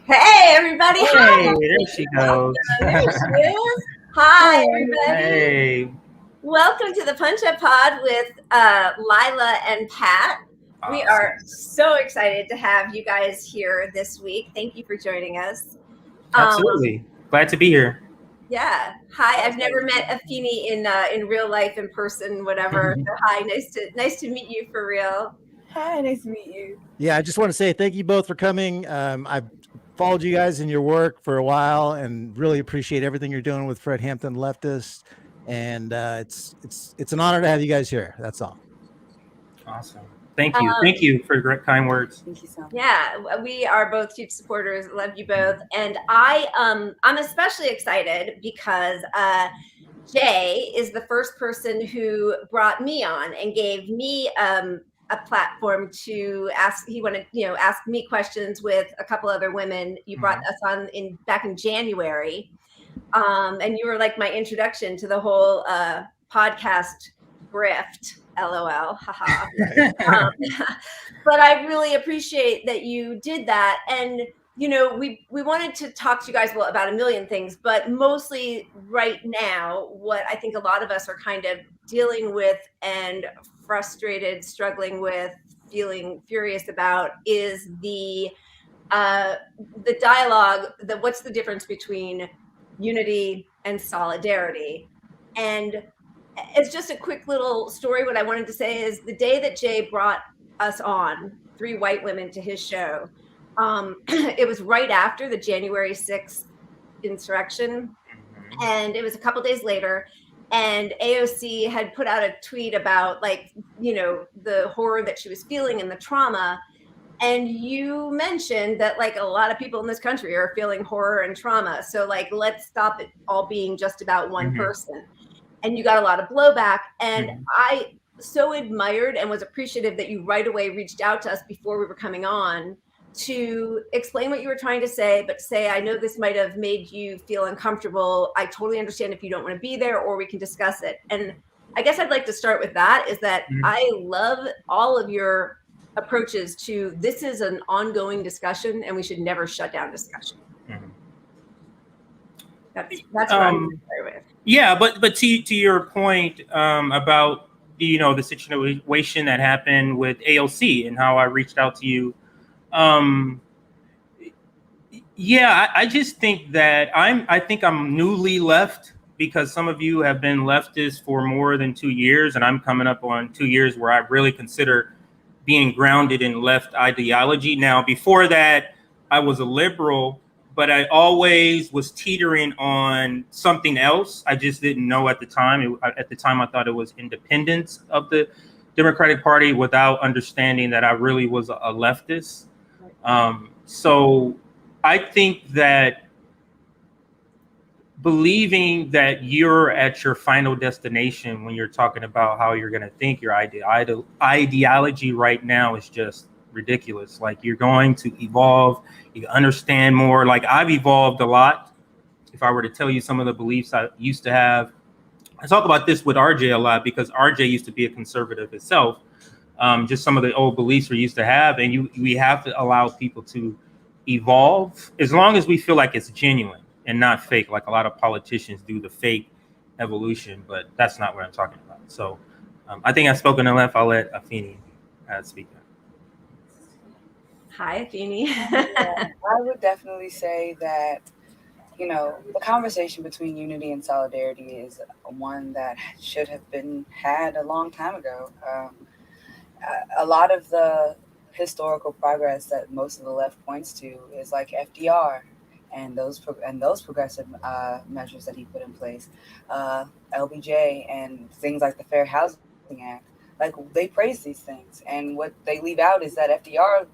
Hey, everybody. Hi. Hey, there she goes. There she is. Hi, everybody. Hey. Welcome to the Punch Up Pod with Lila and Pat. We Awesome. are so excited to have you guys here this week. Thank you for joining us. Absolutely. Glad to be here. Yeah. Hi. I've never met Afeni in real life, in person, whatever. So hi. Nice to meet you for real. Hi, nice to meet you. Yeah, I just want to say thank you both for coming. I've followed you guys in your work for a while and really appreciate everything you're doing with Fred Hampton Leftists. And it's an honor to have you guys here. That's all. Awesome. Thank you. Thank you for your kind words. Thank you so much. Yeah, we are both huge supporters. Love you both, and I'm especially excited because Jay is the first person who brought me on and gave me a platform to ask. He wanted, ask me questions with a couple other women. You brought us on back in January, and you were like my introduction to the whole podcast grift. LOL. Haha. But I really appreciate that you did that. And we wanted to talk to you guys about a million things, but mostly right now, what I think a lot of us are kind of dealing with and frustrated, struggling with, feeling furious about is the dialogue, what's the difference between unity and solidarity. And it's just a quick little story. What I wanted to say is the day that Jay brought us on, 3 white women, to his show, it was right after the January 6th insurrection. And it was a couple days later. And AOC had put out a tweet about the horror that she was feeling and the trauma. And you mentioned that a lot of people in this country are feeling horror and trauma. So let's stop it all being just about one person. And you got a lot of blowback. And I so admired and was appreciative that you right away reached out to us before we were coming on to explain what you were trying to say, but say, I know this might have made you feel uncomfortable. I totally understand if you don't want to be there, or we can discuss it. And I guess I'd like to start with that, is that I love all of your approaches to this is an ongoing discussion and we should never shut down discussion. That's what I'm with. Yeah, but to your point about the situation that happened with AOC and how I reached out to you, I just think that I think I'm newly left, because some of you have been leftists for more than 2 years, and I'm coming up on 2 years where I really consider being grounded in left ideology. Now, before that, I was a liberal, but I always was teetering on something else. I just didn't know at the time. At the time, I thought it was independence of the Democratic Party, without understanding that I really was a leftist. So I think that believing that you're at your final destination when you're talking about how you're going to think, your ideology right now is just ridiculous. You're going to evolve, you understand more. I've evolved a lot. If I were to tell you some of the beliefs I used to have, I talk about this with RJ a lot, because RJ used to be a conservative itself. Just some of the old beliefs we used to have, and we have to allow people to evolve as long as we feel like it's genuine and not fake, like a lot of politicians do the fake evolution. But that's not what I'm talking about. So I think I've spoken enough. I'll let Afeni speak. Hi, Afeni. I would definitely say that, the conversation between unity and solidarity is one that should have been had a long time ago. A lot of the historical progress that most of the left points to is like FDR and those progressive measures that he put in place, LBJ, and things like the Fair Housing Act. They praise these things, and what they leave out is that FDR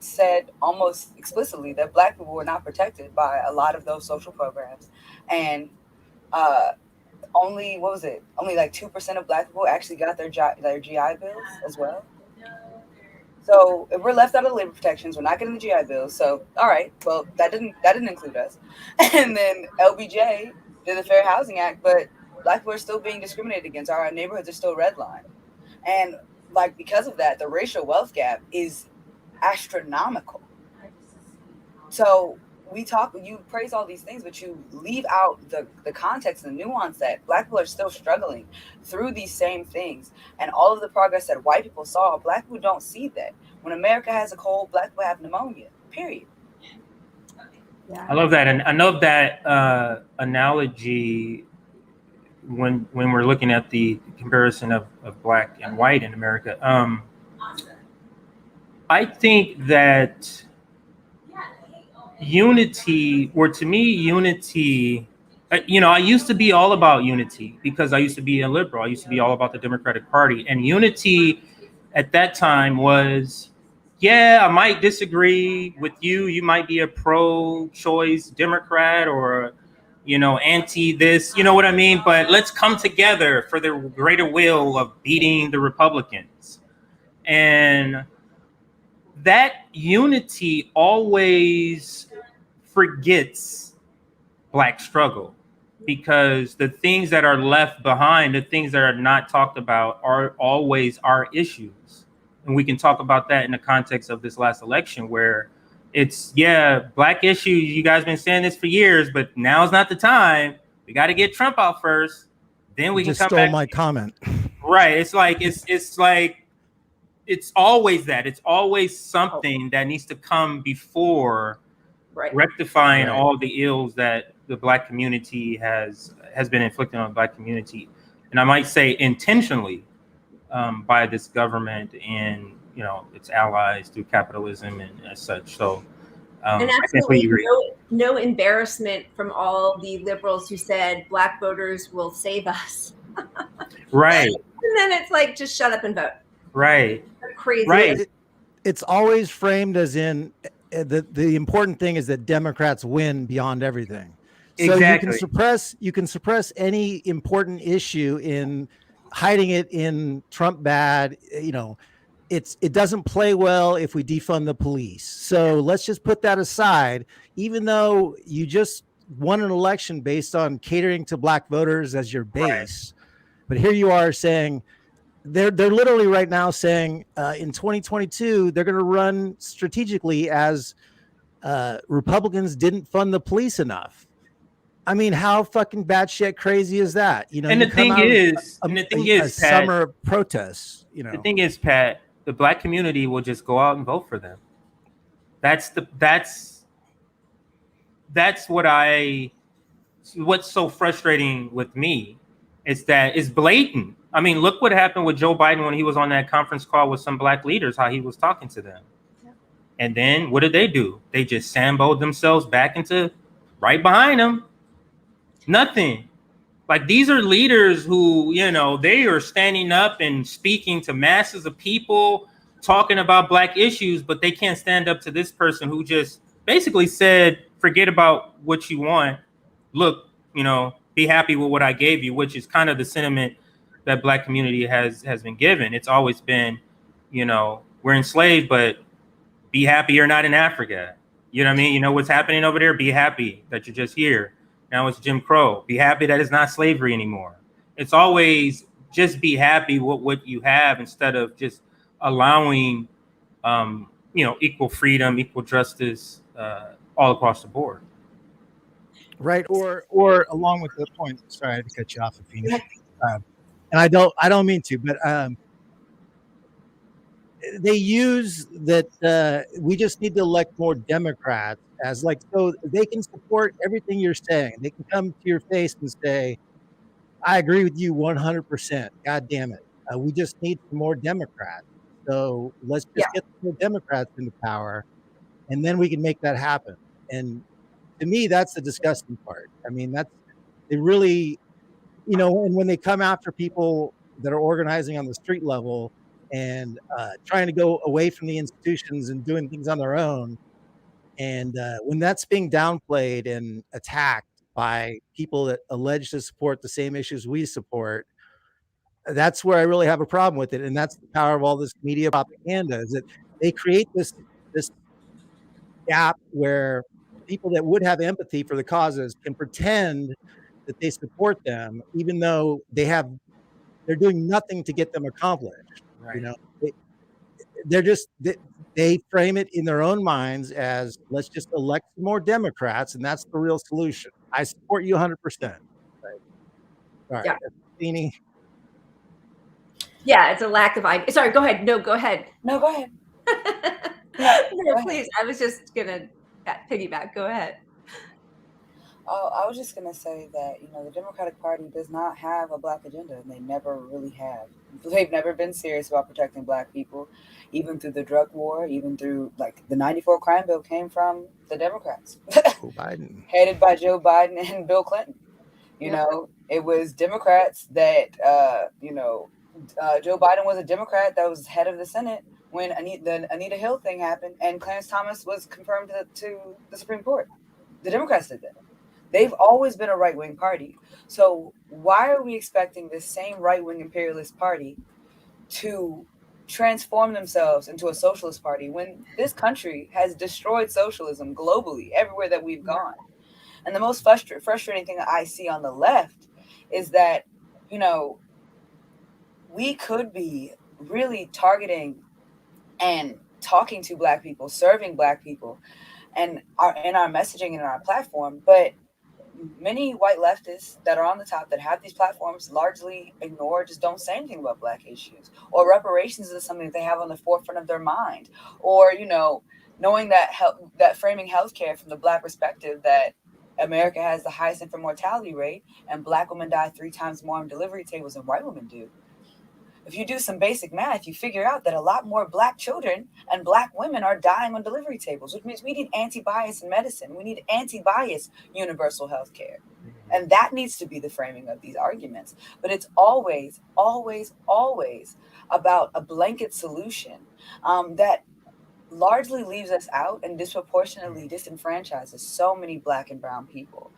said almost explicitly that Black people were not protected by a lot of those social programs, and only 2% of Black people actually got their GI bills as well. So if we're left out of labor protections, we're not getting the GI bills. So all right, well that didn't include us. And then LBJ did the Fair Housing Act, but Black people are still being discriminated against. Our neighborhoods are still redlined, and because of that, the racial wealth gap is astronomical. So you praise all these things, but you leave out the context and the nuance that Black people are still struggling through these same things. And all of the progress that white people saw, Black people don't see that. When America has a cold, Black people have pneumonia, period. Yeah. I love that. And I love that analogy when we're looking at the comparison of Black and white in America. I think that unity, or to me, unity, I used to be all about unity because I used to be a liberal. I used to be all about the Democratic Party. And unity at that time was, I might disagree with you. You might be a pro-choice Democrat or, anti this, you know what I mean? But let's come together for the greater will of beating the Republicans. And that unity always forgets Black struggle, because the things that are left behind, the things that are not talked about, are always our issues. And we can talk about that in the context of this last election, where it's, Black issues. You guys been saying this for years, but now's not the time. We got to get Trump out first. Then we just can come stole back. my comment. Right. It's like it's always that. It's always something that needs to come before rectifying all the ills that the Black community has been inflicting on the Black community. And I might say intentionally by this government and, its allies through capitalism and as such. So and absolutely no embarrassment from all the liberals who said Black voters will save us. Right. And then it's like, just shut up and vote. Right. Crazy. Right. It's always framed as in the important thing is that Democrats win beyond everything. So exactly. you can suppress any important issue in hiding it in Trump bad. It doesn't play well if we defund the police. So let's just put that aside, even though you just won an election based on catering to Black voters as your base. Right. But here you are saying, they're literally right now saying in 2022, they're going to run strategically as Republicans didn't fund the police enough. I mean, how fucking batshit crazy is that? And the thing is, Pat, summer of protests. The thing is, Pat, the Black community will just go out and vote for them. That's what's so frustrating with me is that it's blatant. I mean, look what happened with Joe Biden when he was on that conference call with some Black leaders, how he was talking to them. Yeah. And then what did they do? They just samboed themselves back into right behind him. Nothing. Like, these are leaders who, they are standing up and speaking to masses of people, talking about Black issues, but they can't stand up to this person who just basically said, forget about what you want. Look, be happy with what I gave you, which is kind of the sentiment that Black community has been given. It's always been, we're enslaved, but be happy you're not in Africa. You know what I mean? You know what's happening over there? Be happy that you're just here. Now it's Jim Crow. Be happy that it's not slavery anymore. It's always just be happy with what you have instead of just allowing, equal freedom, equal justice all across the board. Right. Or along with the point, sorry, I had to cut you off, Afeni. And I don't mean to, but they use that we just need to elect more Democrats as so they can support everything you're saying. They can come to your face and say, I agree with you 100%. God damn it. We just need more Democrats. So let's just get more Democrats into power, and then we can make that happen. And to me, that's the disgusting part. I mean, they really, and when they come after people that are organizing on the street level and trying to go away from the institutions and doing things on their own, and when that's being downplayed and attacked by people that allege to support the same issues we support, that's where I really have a problem with it. And that's the power of all this media propaganda, is that they create this gap where people that would have empathy for the causes can pretend that they support them, even though they're doing nothing to get them accomplished. Right. they're just they frame it in their own minds as, let's just elect more Democrats, and that's the real solution. I support you 100%. Right. All right. Yeah. Afeni. Yeah, it's a lack of idea. Sorry, go ahead. No, go ahead. No, go ahead. No, please. I was just gonna piggyback. Go ahead. Oh, I was just going to say that, the Democratic Party does not have a black agenda, and they never really have. They've never been serious about protecting black people, even through the drug war, even through, the 94 crime bill came from the Democrats. Joe Biden. Headed by Joe Biden and Bill Clinton. It was Democrats that, Joe Biden was a Democrat that was head of the Senate when the Anita Hill thing happened, and Clarence Thomas was confirmed to the Supreme Court. The Democrats did that. They've always been a right-wing party. So why are we expecting this same right-wing imperialist party to transform themselves into a socialist party when this country has destroyed socialism globally, everywhere that we've gone? And the most frustrating thing that I see on the left is that, we could be really targeting and talking to black people, serving black people, and in our messaging and in our platform, but many white leftists that are on the top that have these platforms largely ignore, just don't say anything about black issues, or reparations is something that they have on the forefront of their mind, or knowing that that framing healthcare from the black perspective, that America has the highest infant mortality rate and black women die 3 times more on delivery tables than white women do. If you do some basic math, you figure out that a lot more black children and black women are dying on delivery tables, which means we need anti-bias in medicine. We need anti-bias universal health care. And that needs to be the framing of these arguments. But it's always, always, always about a blanket solution that largely leaves us out and disproportionately disenfranchises so many black and brown people.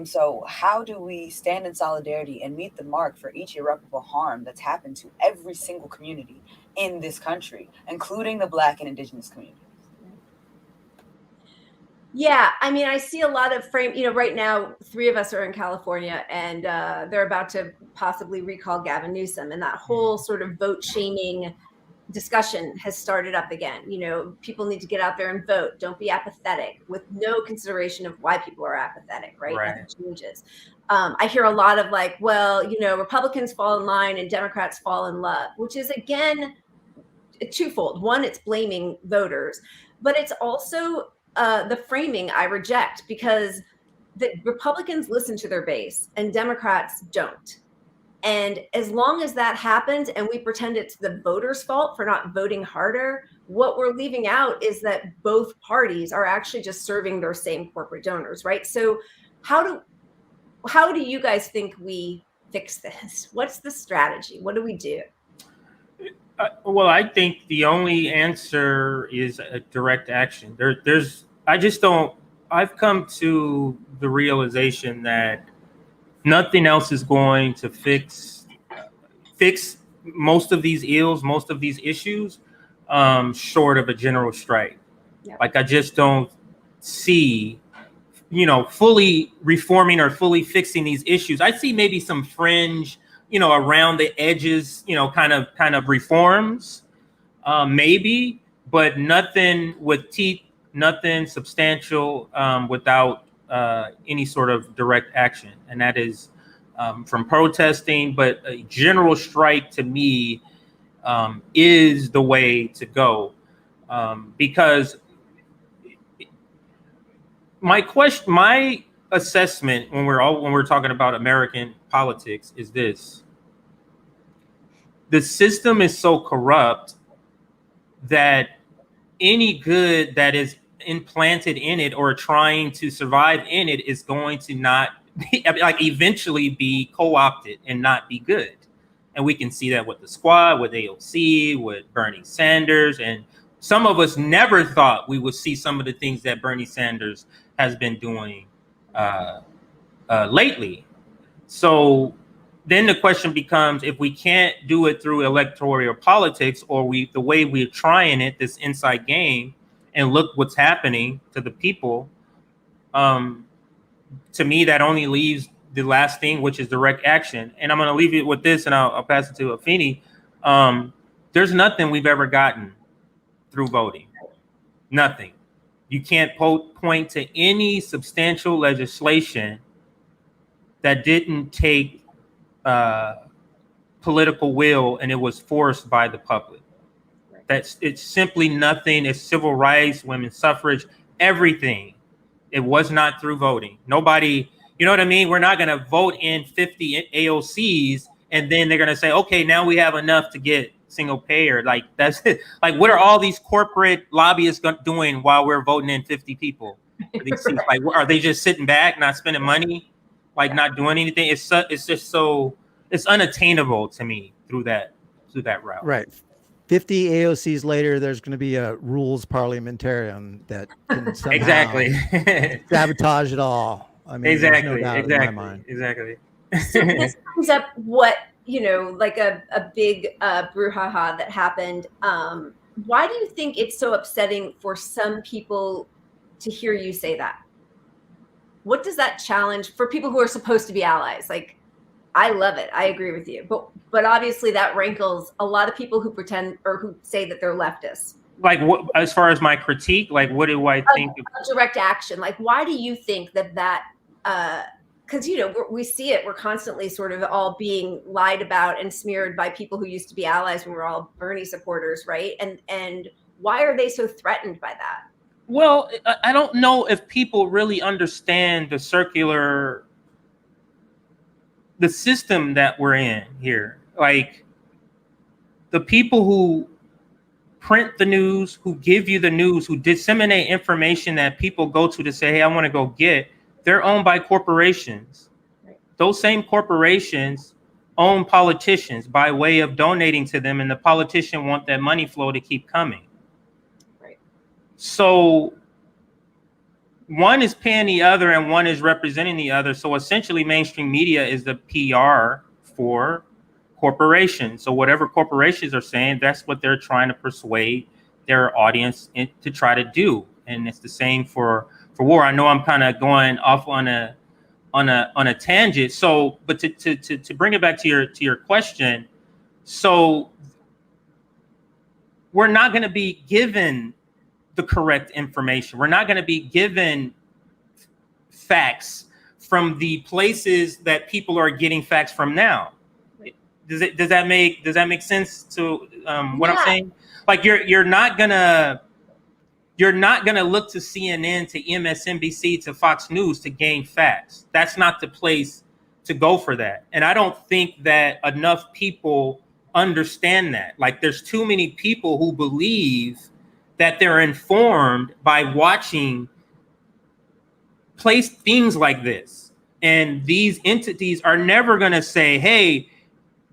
So how do we stand in solidarity and meet the mark for each irreparable harm that's happened to every single community in this country, including the black and indigenous communities? Yeah, I mean, I see a lot of right now, 3 of us are in California, and they're about to possibly recall Gavin Newsom, and that whole sort of vote shaming discussion has started up again. People need to get out there and vote. Don't be apathetic, with no consideration of why people are apathetic, right? Nothing changes. I hear a lot of Republicans fall in line and Democrats fall in love, which is, again, twofold. One, it's blaming voters, but it's also the framing I reject, because the Republicans listen to their base and Democrats don't. And as long as that happens and we pretend it's the voters' fault for not voting harder, what we're leaving out is that both parties are actually just serving their same corporate donors, right? So how do you guys think we fix this? What's the strategy? What do we do? Well, I think the only answer is a direct action. I've come to the realization that nothing else is going to fix most of these ills, most of these issues, short of a general strike. Yeah. I just don't see, fully reforming or fully fixing these issues. I see maybe some fringe, around the edges, kind of reforms, maybe, but nothing with teeth, nothing substantial, without any sort of direct action. And that is from protesting, but a general strike to me is the way to go, because my assessment when we're talking about American politics is this: the system is so corrupt that any good that is implanted in it or trying to survive in it is going to not eventually be co-opted and not be good. And we can see that with the Squad, with AOC, with Bernie Sanders, and some of us never thought we would see some of the things that Bernie Sanders has been doing lately. So then the question becomes, if we can't do it through electoral politics, or the way we're trying it, this inside game, and look what's happening to the people, to me, that only leaves the last thing, which is direct action. And I'm going to leave it with this, and I'll pass it to Afeni. There's nothing we've ever gotten through voting. Nothing. You can't point to any substantial legislation that didn't take political will and it was forced by the public. It's simply nothing. It's civil rights, women's suffrage, everything. It was not through voting. Nobody, you know what I mean? We're not going to vote in 50 AOCs and then they're going to say, okay, now we have enough to get single payer. Like, that's it. Like, what are all these corporate lobbyists doing while we're voting in 50 people? Like, are they just sitting back, not spending money, like not doing anything? It's just so, it's unattainable to me through that route. Right. 50 AOCs later, there's going to be a rules parliamentarian that can somehow exactly sabotage it all. I mean, exactly, no doubt exactly, in my mind. exactly. So this brings up what, like a big brouhaha that happened. Why do you think it's so upsetting for some people to hear you say that? What does that challenge for people who are supposed to be allies? Like, I love it. I agree with you. But obviously that rankles a lot of people who pretend or who say that they're leftists. Like, what, as far as my critique, like, what do I think? Of direct action. Like, why do you think that because, we see it. We're constantly sort of all being lied about and smeared by people who used to be allies when we were all Bernie supporters, right? And why are they so threatened by that? Well, I don't know if people really understand the system that we're in here. Like, the people who print the news, who give you the news, who disseminate information that people go to say, hey, I want to go get, they're owned by corporations. Right. Those same corporations own politicians by way of donating to them, and the politician want that money flow to keep coming. Right. So one is paying the other and one is representing the other. So essentially mainstream media is the PR for corporations. So whatever corporations are saying, that's what they're trying to persuade their audience to try to do. And it's the same for war. I know I'm kind of going off on a tangent. So, but to bring it back to your question, so we're not going to be given the correct information. We're not going to be given facts from the places that people are getting facts from now. Does that make sense to what I'm saying? Like, you're not gonna look to CNN, to MSNBC, to Fox News to gain facts. That's not the place to go for that. And I don't think that enough people understand that. Like, there's too many people who believe that they're informed by watching things like this. And these entities are never going to say, hey,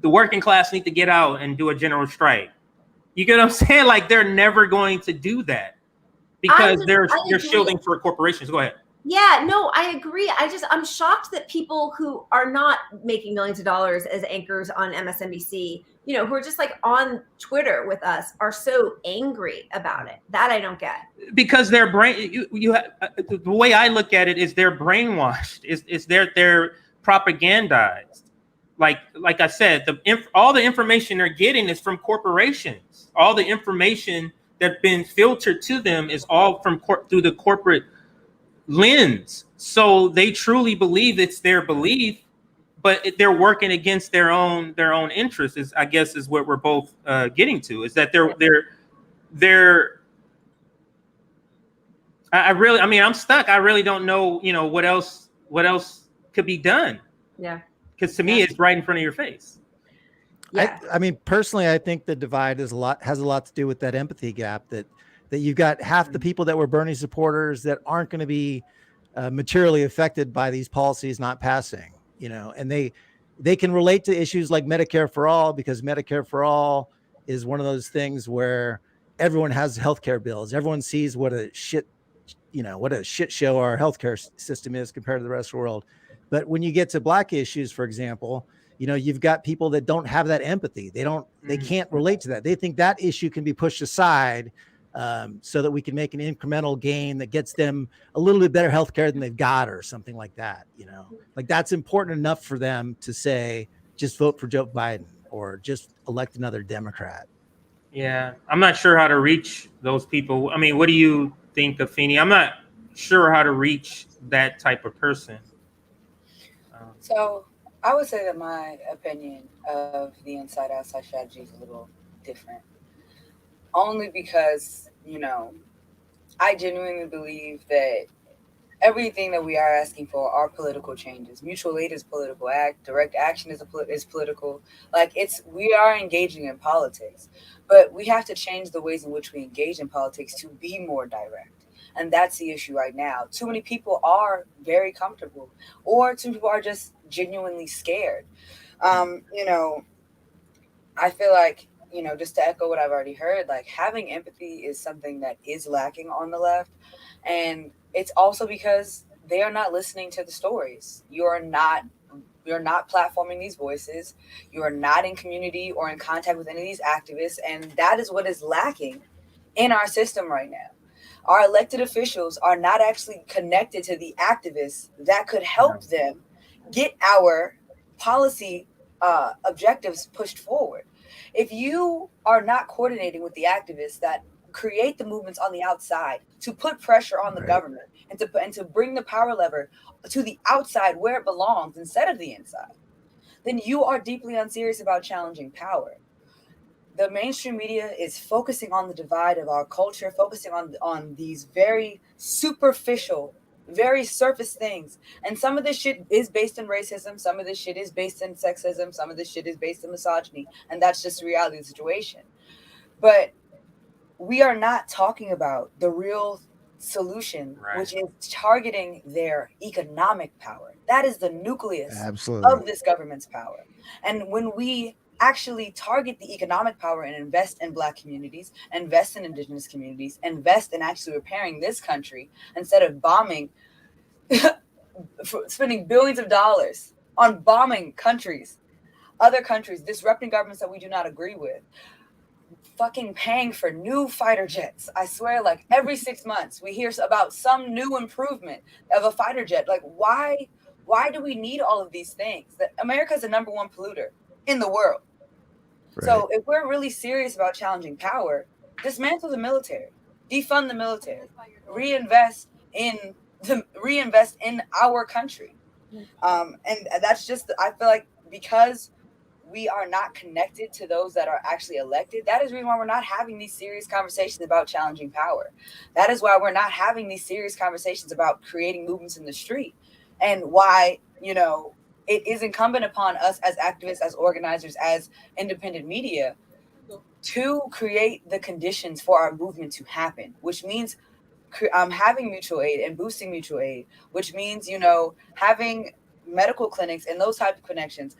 the working class need to get out and do a general strike. You get what I'm saying? Like, they're never going to do that because they're shielding for corporations. Go ahead. Yeah, no, I agree. I'm shocked that people who are not making millions of dollars as anchors on MSNBC, who are just like on Twitter with us, are so angry about it. That I don't get. Because their brain, the way I look at it is they're brainwashed. They're propagandized. Like I said, all the information they're getting is from corporations. All the information that's been filtered to them is all through the corporate lens. So they truly believe it's their belief, but they're working against their own interests. I guess is what we're both getting to. Is that I'm stuck. I really don't know. What else could be done? Yeah. Because to me, it's right in front of your face. Yeah. I mean, personally, I think the divide has a lot to do with that empathy gap that you've got half the people that were Bernie supporters that aren't going to be materially affected by these policies not passing, and they can relate to issues like Medicare for all, because Medicare for all is one of those things where everyone has healthcare bills. Everyone sees what a shit show our healthcare system is compared to the rest of the world. But when you get to Black issues, for example, you've got people that don't have that empathy. They can't relate to that. They think that issue can be pushed aside so that we can make an incremental gain that gets them a little bit better healthcare than they've got or something like that. Like, that's important enough for them to say, just vote for Joe Biden or just elect another Democrat. Yeah, I'm not sure how to reach those people. I mean, what do you think, Afeni? I'm not sure how to reach that type of person. So I would say that my opinion of the inside outside strategy is a little different. Only because, I genuinely believe that everything that we are asking for are political changes. Mutual aid is political act. Direct action is political. Like we are engaging in politics, but we have to change the ways in which we engage in politics to be more direct. And that's the issue right now. Too many people are very comfortable, or too many people are just genuinely scared. You know, I feel like, just to echo what I've already heard, like having empathy is something that is lacking on the left. And it's also because they are not listening to the stories. You're not platforming these voices. You are not in community or in contact with any of these activists. And that is what is lacking in our system right now. Our elected officials are not actually connected to the activists that could help them get our policy objectives pushed forward. If you are not coordinating with the activists that create the movements on the outside to put pressure on the government and to bring the power lever to the outside where it belongs instead of the inside, then you are deeply unserious about challenging power. The mainstream media is focusing on the divide of our culture, focusing on these very superficial, very surface things. And some of this shit is based in racism, some of this shit is based in sexism, some of this shit is based in misogyny, and that's just the reality of the situation. But we are not talking about the real solution, which is targeting their economic power. That is the nucleus of this government's power. And when we actually target the economic power and invest in Black communities, invest in Indigenous communities, invest in actually repairing this country instead of bombing, spending billions of dollars on bombing other countries, disrupting governments that we do not agree with, fucking paying for new fighter jets. I swear, like every 6 months we hear about some new improvement of a fighter jet. Like why do we need all of these things? That America is the number one polluter in the world. Right. So if we're really serious about challenging power, dismantle the military, defund the military, reinvest in our country. And that's just, I feel like, because we are not connected to those that are actually elected. That is the reason why we're not having these serious conversations about challenging power. That is why we're not having these serious conversations about creating movements in the street, and why, it is incumbent upon us as activists, as organizers, as independent media to create the conditions for our movement to happen, which means having mutual aid and boosting mutual aid, which means, having medical clinics and those type of connections,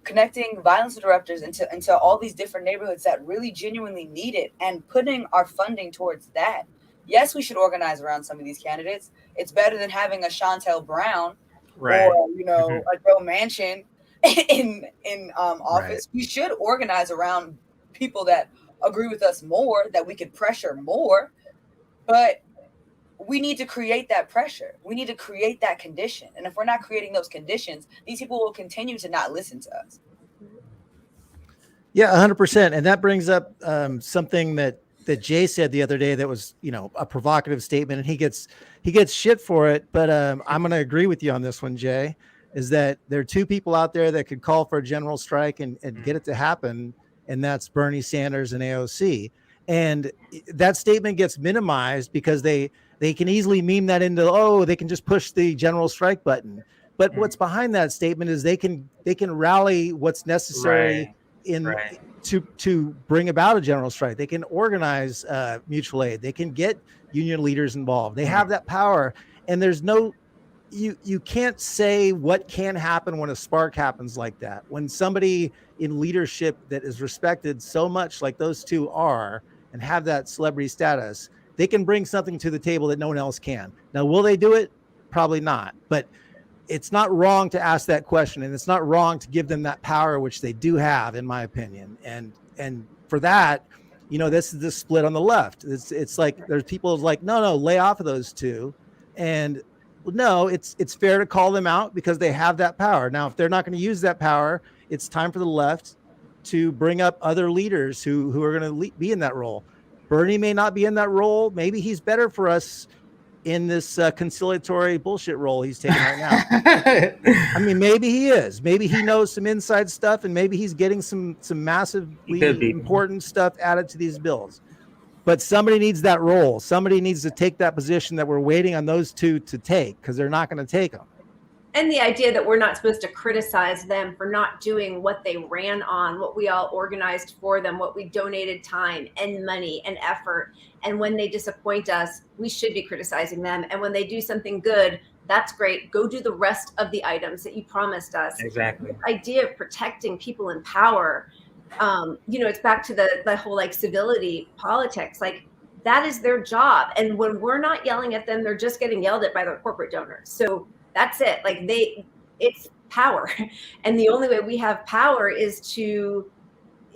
connecting violence interrupters into all these different neighborhoods that really genuinely need it, and putting our funding towards that. Yes, we should organize around some of these candidates. It's better than having a Chantel Brown or, a Joe Manchin in office. We should organize around people that agree with us more, that we could pressure more, but we need to create that pressure. We need to create that condition. And if we're not creating those conditions, these people will continue to not listen to us. Yeah, 100%. And that brings up something that Jay said the other day that was, a provocative statement, and he gets shit for it. But I'm going to agree with you on this one, Jay, is that there are two people out there that could call for a general strike and get it to happen. And that's Bernie Sanders and AOC. And that statement gets minimized because they can easily meme that into, they can just push the general strike button. But what's behind that statement is they can rally what's necessary to bring about a general strike. They can organize mutual aid. They can get union leaders involved. They have that power. And there's you can't say what can happen when a spark happens like that. When somebody in leadership that is respected so much like those two are and have that celebrity status, they can bring something to the table that no one else can. Now, will they do it? Probably not. But it's not wrong to ask that question, and it's not wrong to give them that power, which they do have, in my opinion. And for that, this is the split on the left. It's like there's people like, no, lay off of those two. And no, it's fair to call them out because they have that power. Now, if they're not going to use that power, it's time for the left to bring up other leaders who are going to be in that role. Bernie may not be in that role. Maybe he's better for us in this conciliatory bullshit role he's taking right now. I mean, maybe he is. Maybe he knows some inside stuff, and maybe he's getting some massively important stuff added to these bills. But somebody needs that role. Somebody needs to take that position that we're waiting on those two to take, because they're not going to take them. And the idea that we're not supposed to criticize them for not doing what they ran on, what we all organized for them, what we donated time and money and effort. And when they disappoint us, we should be criticizing them. And when they do something good, that's great. Go do the rest of the items that you promised us. Exactly. The idea of protecting people in power, it's back to the whole like civility politics. Like, that is their job. And when we're not yelling at them, they're just getting yelled at by their corporate donors. So that's it. Like, it's power. And the only way we have power is to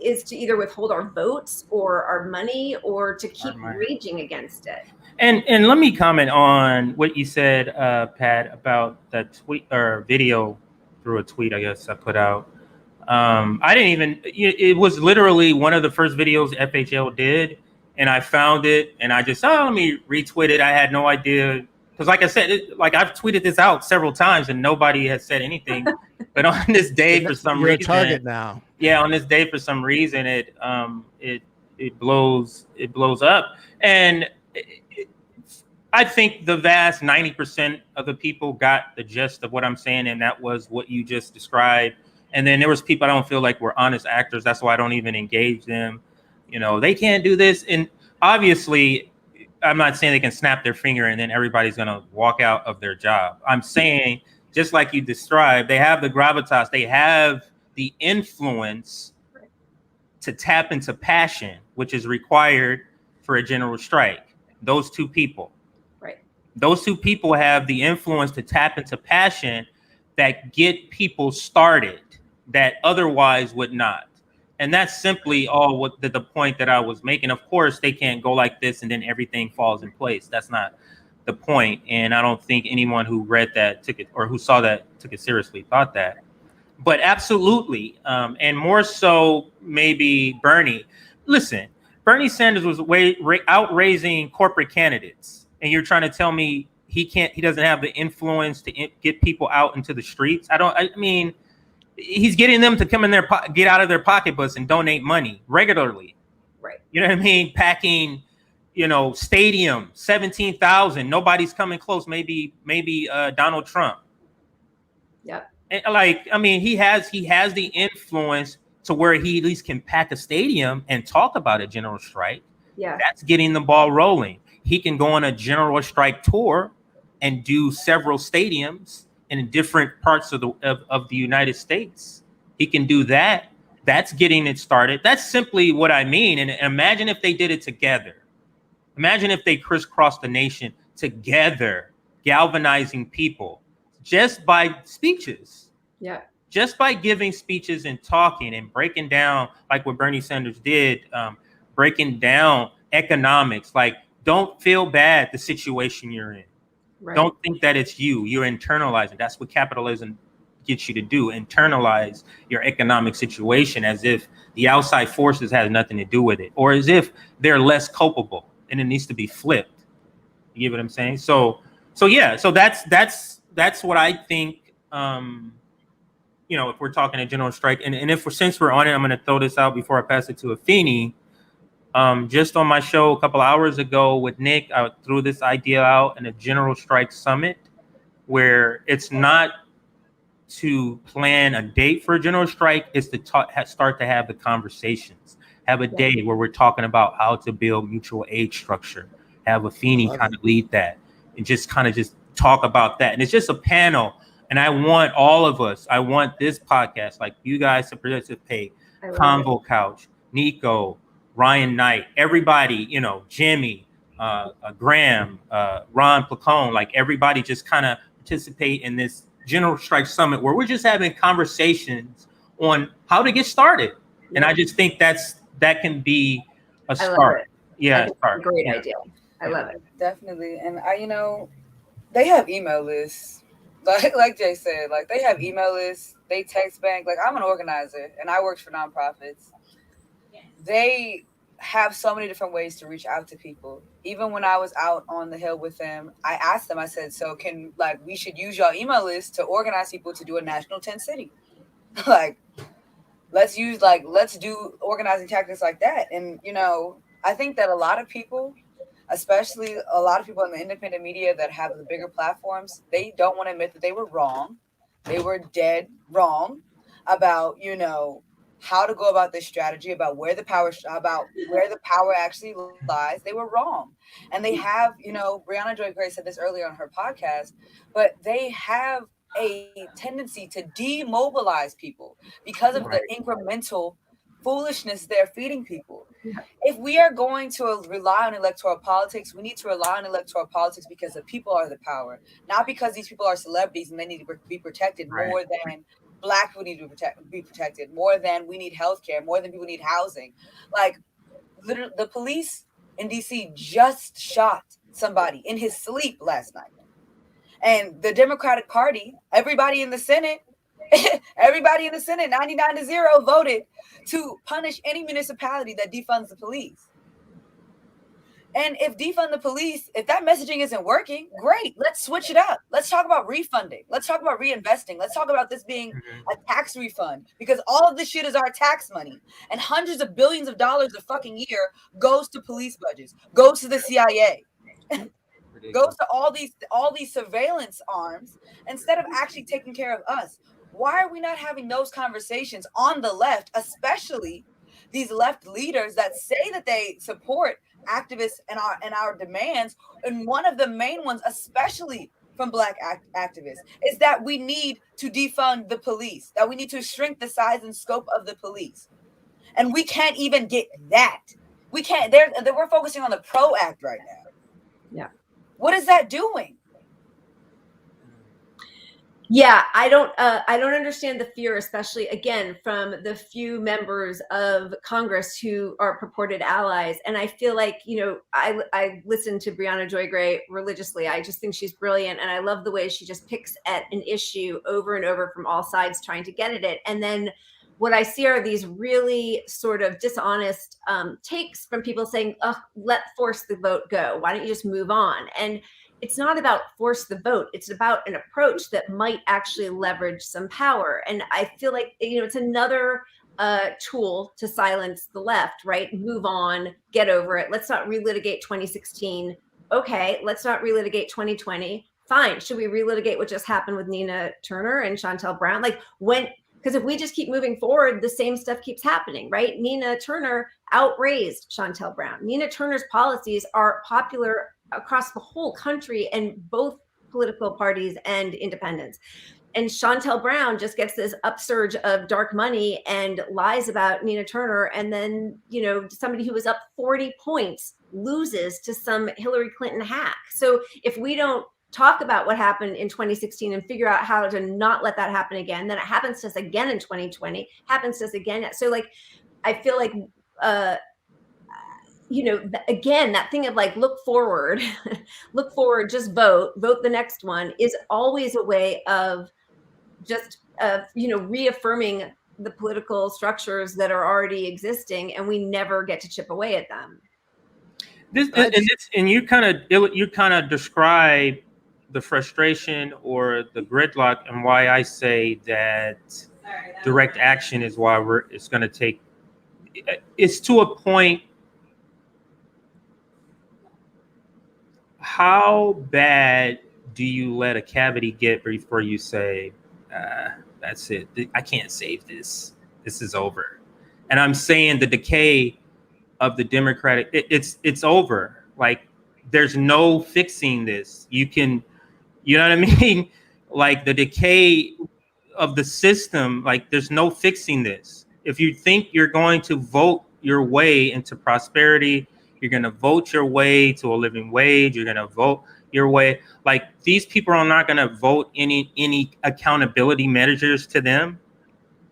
either withhold our votes or our money, or to keep raging against it. And let me comment on what you said, Pat, about that tweet or video through a tweet, I guess I put out. I didn't even, it was literally one of the first videos FHL did. And I found it and I just, let me retweet it. I had no idea. Because like I said, I've tweeted this out several times and nobody has said anything. But on this day, for some reason, you're a target now. Yeah, on this day, for some reason, it blows up. And I think the vast 90% of the people got the gist of what I'm saying, and that was what you just described. And then there was people I don't feel like were honest actors. That's why I don't even engage them. They can't do this. And obviously, I'm not saying they can snap their finger and then everybody's going to walk out of their job. I'm saying, just like you described, they have the gravitas, they have the influence to tap into passion, which is required for a general strike. Those two people. Right. Those two people have the influence to tap into passion that get people started that otherwise would not. And that's simply all what the point that I was making. Of course, they can't go like this and then everything falls in place. That's not the point. And I don't think anyone who read that took it, or who saw that took it seriously, thought that. But absolutely. And more so maybe Bernie. Listen, Bernie Sanders was outraising corporate candidates. And you're trying to tell me he doesn't have the influence to get people out into the streets? I mean, he's getting them to come in get out of their pocketbooks and donate money regularly. Right. You know what I mean? Packing, stadium, 17,000. Nobody's coming close. Maybe Donald Trump. Yep. And he has the influence to where he at least can pack a stadium and talk about a general strike. Yeah. That's getting the ball rolling. He can go on a general strike tour and do several stadiums in different parts of the United States. He can do that. That's getting it started. That's simply what I mean. And imagine if they did it together. Imagine if they crisscrossed the nation together, galvanizing people just by speeches. Yeah. Just by giving speeches and talking and breaking down, like what Bernie Sanders did, breaking down economics. Like, don't feel bad the situation you're in. Right. Don't think that it's you. You're internalizing. That's what capitalism gets you to do. Internalize your economic situation as if the outside forces has nothing to do with it, or as if they're less culpable, and it needs to be flipped. You get what I'm saying? So yeah. So that's what I think. If we're talking a general strike, and since we're on it, I'm going to throw this out before I pass it to Afeni. Just on my show a couple hours ago with Nick, I threw this idea out in a general strike summit, where it's not to plan a date for a general strike, it's to start to have the conversations. Have a day where we're talking about how to build mutual aid structure. Have Afeni kind of lead that, and just talk about that. And it's just a panel. And I want all of us, I want this podcast, like you guys to participate, Convo Couch, Nico, Ryan Knight, everybody, Jimmy, Graham, Ron Placone, like everybody just kind of participate in this general strike summit where we're just having conversations on how to get started. Yeah. And I just think that can be a start. Yeah, a great idea. I love it. Definitely. And they have email lists like Jay said, like they have email lists, they text bank. Like I'm an organizer and I worked for nonprofits. They have so many different ways to reach out to people. Even when I was out on the hill with them, I asked them, I said, so can we should use your email list to organize people to do a national tent city. let's do organizing tactics like that. And I think that a lot of people, especially a lot of people in the independent media that have the bigger platforms, they don't want to admit that they were wrong. They were dead wrong about, how to go about this strategy, about where the power actually lies. They were wrong. And they have, Brianna Joy Gray said this earlier on her podcast, but they have a tendency to demobilize people because of the incremental foolishness they're feeding people. If we are going to rely on electoral politics, we need to rely on electoral politics because the people are the power, not because these people are celebrities and they need to be protected more than Black people need to be protected, more than we need healthcare, more than people need housing. Literally, the police in DC just shot somebody in his sleep last night. And the Democratic Party, everybody in the Senate, 99-0 voted to punish any municipality that defunds the police. And if defund the police, if that messaging isn't working, great, let's switch it up. Let's talk about refunding. Let's talk about reinvesting. Let's talk about this being a tax refund, because all of this shit is our tax money. And hundreds of billions of dollars a fucking year goes to police budgets, goes to the CIA. Goes to all these surveillance arms instead of actually taking care of us. Why are we not having those conversations on the left, especially these left leaders that say that they support activists and our demands? And one of the main ones, especially from Black activists, is that we need to defund the police, that we need to shrink the size and scope of the police. And we can't even get that. We can't. We're focusing on the PRO Act right now. Yeah. What is that doing? Yeah, I don't understand the fear, especially again from the few members of Congress who are purported allies. And I feel like, I listen to Brianna Joy Gray religiously. I just think she's brilliant, and I love the way she just picks at an issue over and over from all sides, trying to get at it. And then what I see are these really sort of dishonest takes from people saying, "Oh, let force the vote go. Why don't you just move on?" And it's not about force the vote. It's about an approach that might actually leverage some power. And I feel like, it's another tool to silence the left, right? Move on, get over it. Let's not relitigate 2016. Okay, let's not relitigate 2020. Fine. Should we relitigate what just happened with Nina Turner and Chantel Brown? Because if we just keep moving forward, the same stuff keeps happening, right? Nina Turner outraised Chantel Brown. Nina Turner's policies are popular across the whole country and both political parties and independents. And Chantel Brown just gets this upsurge of dark money and lies about Nina Turner. And then, somebody who was up 40 points loses to some Hillary Clinton hack. So if we don't talk about what happened in 2016 and figure out how to not let that happen again, then it happens to us again in 2020, happens to us again. So I feel like, again, that thing of look forward, just vote the next one is always a way of just, reaffirming the political structures that are already existing, and we never get to chip away at them. You kind of describe the frustration or the gridlock, and why I say that direct action is why it's going to take. It's to a point. How bad do you let a cavity get before you say, that's it, I can't save this, this is over? And I'm saying the decay of the Democratic, it's over. There's no fixing this. You know what I mean? The decay of the system, there's no fixing this. If you think you're going to vote your way into prosperity, you're going to vote your way to a living wage, you're going to vote your way. These people are not going to vote any accountability measures to them.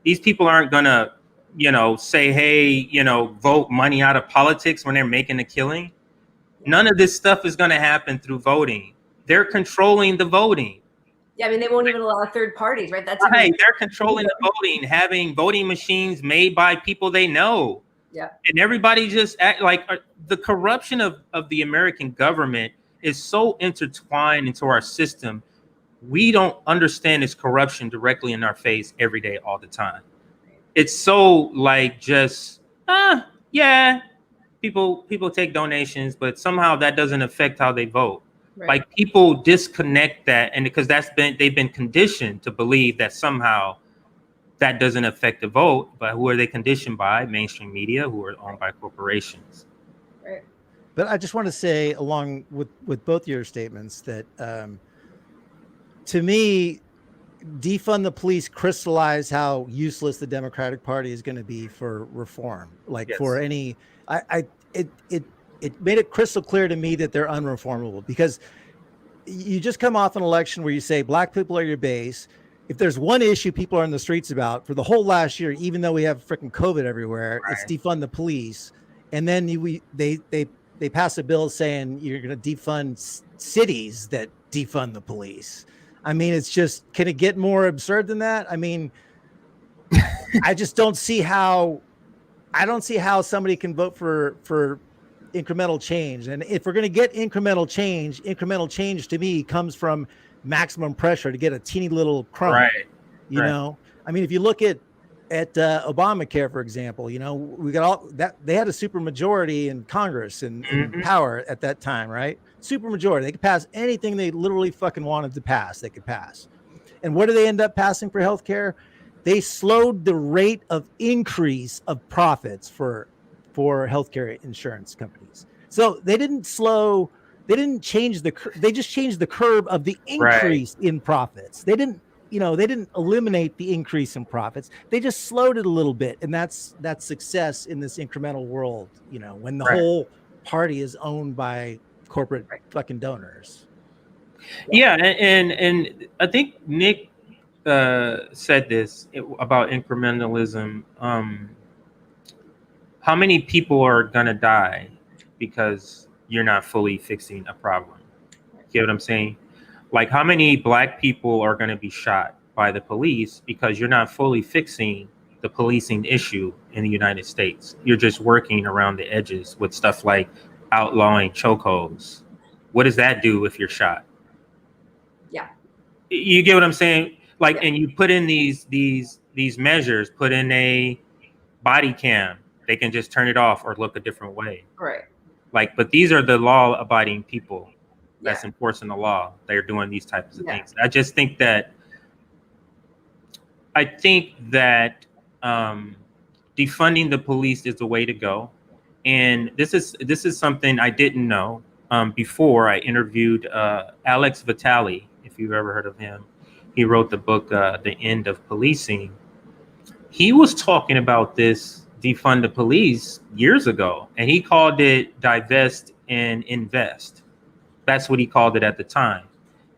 These people aren't going to, say, hey, vote money out of politics when they're making a killing. None of this stuff is going to happen through voting. They're controlling the voting. Yeah, I mean, they won't even allow third parties, right? That's Right, they're controlling the voting, having voting machines made by people they know. Yeah. And everybody just act like the corruption of the American government is so intertwined into our system. We don't understand this corruption directly in our face every day, all the time. It's so like just, yeah, people take donations, but somehow that doesn't affect how they vote. Right. Like people disconnect that, and because they've been conditioned to believe that somehow that doesn't affect the vote. But who are they conditioned by? Mainstream media, who are owned by corporations. Right. But I just want to say, along with both your statements, that to me, defund the police crystallized how useless the Democratic Party is going to be for reform. Like Yes. for any, it made it crystal clear to me that they're unreformable, because you just come off an election where you say black people are your base. If there's one issue people are in the streets about for the whole last year, even though we have freaking COVID everywhere, Right. it's defund the police. And then they pass a bill saying you're going to defund cities that defund the police. I mean, it's just, can it get more absurd than that? I mean, I just don't see how somebody can vote for incremental change. And if we're going to get incremental change to me comes from maximum pressure to get a teeny little crumb. Right. You know, I mean, if you look at Obamacare, for example, you know, we got all that, they had a super majority in Congress and in power at that time, right? Super majority. They could pass anything they literally fucking wanted to pass. They could pass. And what do they end up passing for healthcare? They slowed the rate of increase of profits for healthcare insurance companies. So they didn't change they just changed the curve of the increase in profits. They didn't eliminate the increase in profits. They just slowed it a little bit. And that's success in this incremental world, you know, when the whole party is owned by corporate fucking donors. Yeah. And I think Nick said this about incrementalism. How many people are gonna die because you're not fully fixing a problem? You get what I'm saying? Like, how many black people are gonna be shot by the police because you're not fully fixing the policing issue in the United States? You're just working around the edges with stuff like outlawing chokeholds. What does that do if you're shot? Yeah. You get what I'm saying? Like, Yeah. and you put in these measures, put in a body cam, they can just turn it off or look a different way. Right. Like, but these are the law-abiding people that's enforcing the law. They're doing these types of things. I just think that defunding the police is the way to go. And this is something I didn't know before I interviewed Alex Vitale, if you've ever heard of him. He wrote the book, The End of Policing. He was talking about this defund the police years ago, and he called it divest and invest. That's what he called it at the time.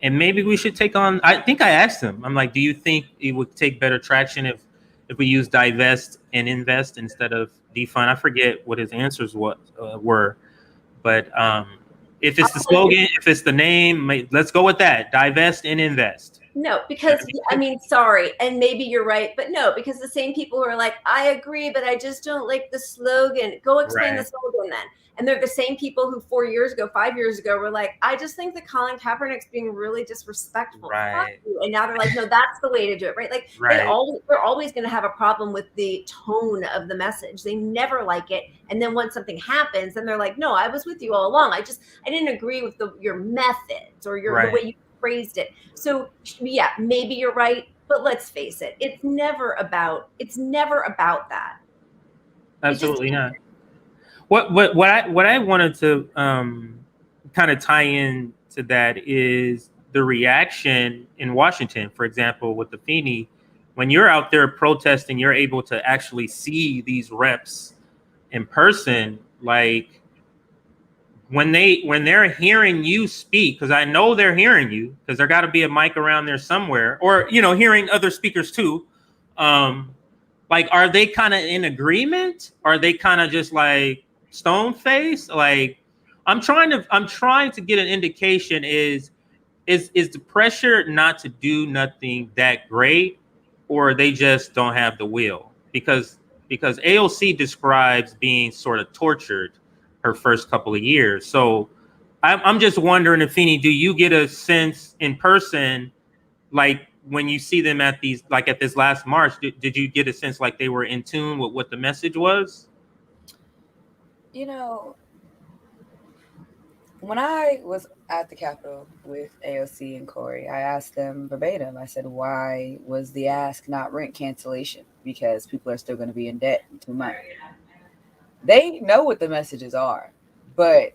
And maybe we should take on, I think I asked him, I'm like, do you think it would take better traction if we use divest and invest instead of defund? I forget what his answers were, but if it's the slogan, if it's the name, let's go with that, divest and invest. No, because I mean, sorry, and maybe you're right, but no, because the same people who are like, I agree, but I just don't like the slogan. Go explain the slogan then. And they're the same people who 4 years ago, 5 years ago were like, I just think that Colin Kaepernick's being really disrespectful. Right. Fuck you. And now they're like, no, that's the way to do it, right? Like they're always going to have a problem with the tone of the message. They never like it. And then when something happens, then they're like, no, I was with you all along. I didn't agree with your methods or the way you phrased it. So yeah, maybe you're right, but let's face it, it's never about that. Absolutely not. What I wanted to kind of tie in to that is the reaction in Washington, for example, with Afeni. When you're out there protesting, you're able to actually see these reps in person, like when they're hearing you speak, because I know they're hearing you, because there got to be a mic around there somewhere, or hearing other speakers too. Like, are they kind of in agreement? Are they kind of just like stone faced? Like, I'm trying to get an indication. Is is the pressure not to do nothing that great, or they just don't have the will? Because AOC describes being sort of tortured her first couple of years. So I'm just wondering, Afeni, do you get a sense in person, like when you see them at these, like at this last march, did you get a sense like they were in tune with what the message was? You know, when I was at the Capitol with AOC and Corey, I asked them verbatim. I said, why was the ask not rent cancellation? Because people are still going to be in debt too much. They know what the messages are, but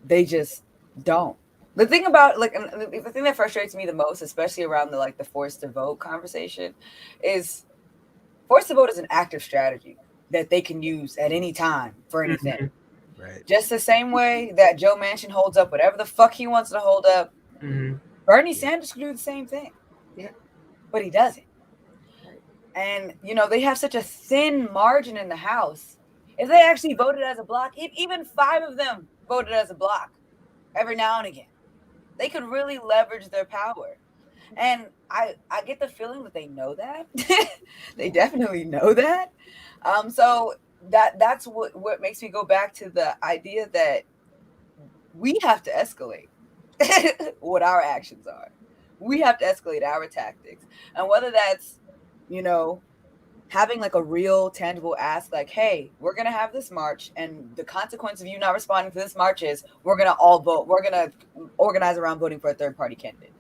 they just don't. The thing about, like, the thing that frustrates me the most, especially around the forced to vote conversation, is forced to vote is an active strategy that they can use at any time for anything. Mm-hmm. Right. Just the same way that Joe Manchin holds up whatever the fuck he wants to hold up, Mm-hmm. Bernie Sanders could do the same thing. Yeah. But he doesn't. Right. And, they have such a thin margin in the House. If they actually voted as a block, if even 5 of them voted as a block every now and again, they could really leverage their power. And I get the feeling that they know that. They definitely know that. So that's what makes me go back to the idea that we have to escalate what our actions are. We have to escalate our tactics. And whether that's, having like a real tangible ask, like, hey, we're going to have this march, and the consequence of you not responding to this march is we're going to all vote. We're going to organize around voting for a third party candidate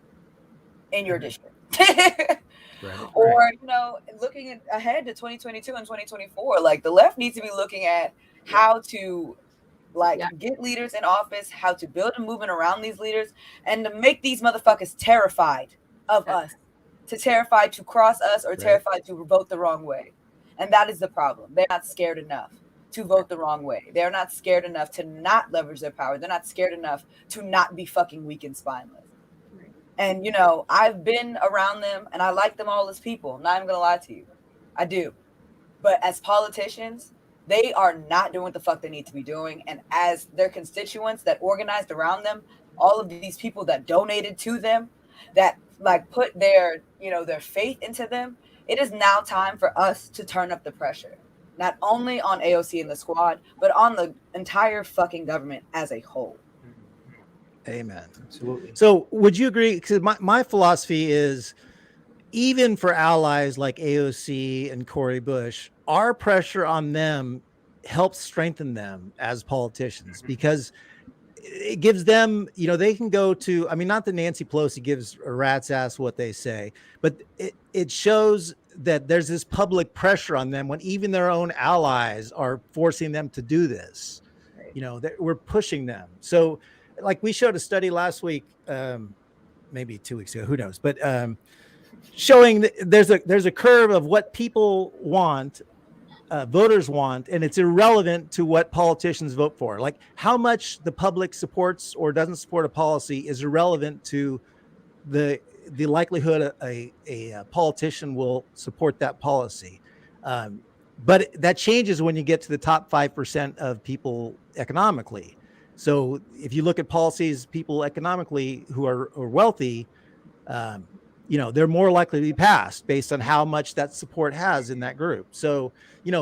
in your district. Right. Or, looking ahead to 2022 and 2024, like the left needs to be looking at how to get leaders in office, how to build a movement around these leaders, and to make these motherfuckers terrified of us, terrified to cross us, or terrified to vote the wrong way. And that is the problem. They're not scared enough to vote the wrong way. They're not scared enough to not leverage their power. They're not scared enough to not be fucking weak and spineless. And, I've been around them, and I like them all as people. I'm not even going to lie to you. I do. But as politicians, they are not doing what the fuck they need to be doing. And as their constituents that organized around them, all of these people that donated to them, that put their, their faith into them, it is now time for us to turn up the pressure. Not only on AOC and the squad, but on the entire fucking government as a whole. Amen. Absolutely. So would you agree? Because my philosophy is, even for allies like AOC and Cori Bush, our pressure on them helps strengthen them as politicians, because it gives them, they can go to, not that Nancy Pelosi gives a rat's ass what they say, but it shows that there's this public pressure on them when even their own allies are forcing them to do this. That we're pushing them. So, like, we showed a study last week, maybe 2 weeks ago, who knows, but showing that there's a curve of what people want, voters want, and it's irrelevant to what politicians vote for. Like, how much the public supports or doesn't support a policy is irrelevant to the likelihood a politician will support that policy. But that changes when you get to the top 5% of people economically. So if you look at policies, people economically who are wealthy, they're more likely to be passed based on how much that support has in that group. So,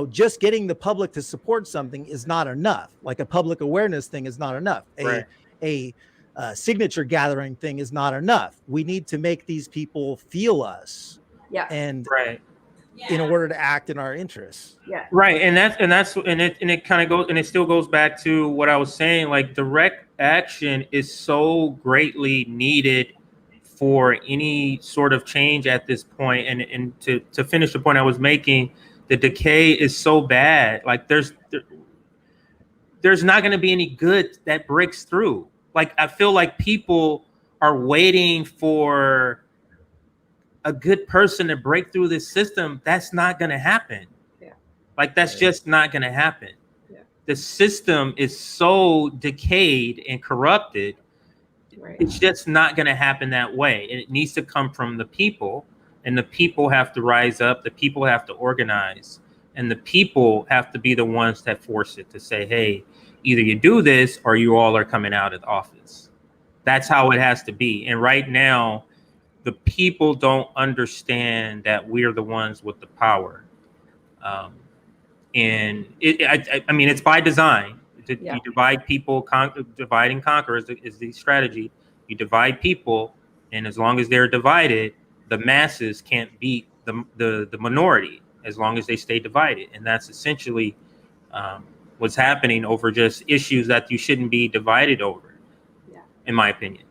just getting the public to support something is not enough. Like, a public awareness thing is not enough. Right. A signature gathering thing is not enough. We need to make these people feel us. Yeah. And Right. in order to act in our interests. Yeah. Right. And it kind of goes, and it still goes back to what I was saying, like, direct action is so greatly needed for any sort of change at this point. And to finish the point I was making, the decay is so bad. Like, there's not going to be any good that breaks through. Like, I feel like people are waiting for a good person to break through this system. That's not going to happen. Yeah. Like, that's just not going to happen. Yeah. The system is so decayed and corrupted. Right. It's just not going to happen that way. And it needs to come from the people, and the people have to rise up. The people have to organize, and the people have to be the ones that force it, to say, hey, either you do this or you all are coming out of office. That's how it has to be. And right now, the people don't understand that we're the ones with the power. And I mean, it's by design. You divide people, divide and conquer is the strategy. You divide people, and as long as they're divided, the masses can't beat the minority as long as they stay divided. And that's essentially what's happening over just issues that you shouldn't be divided over, in my opinion.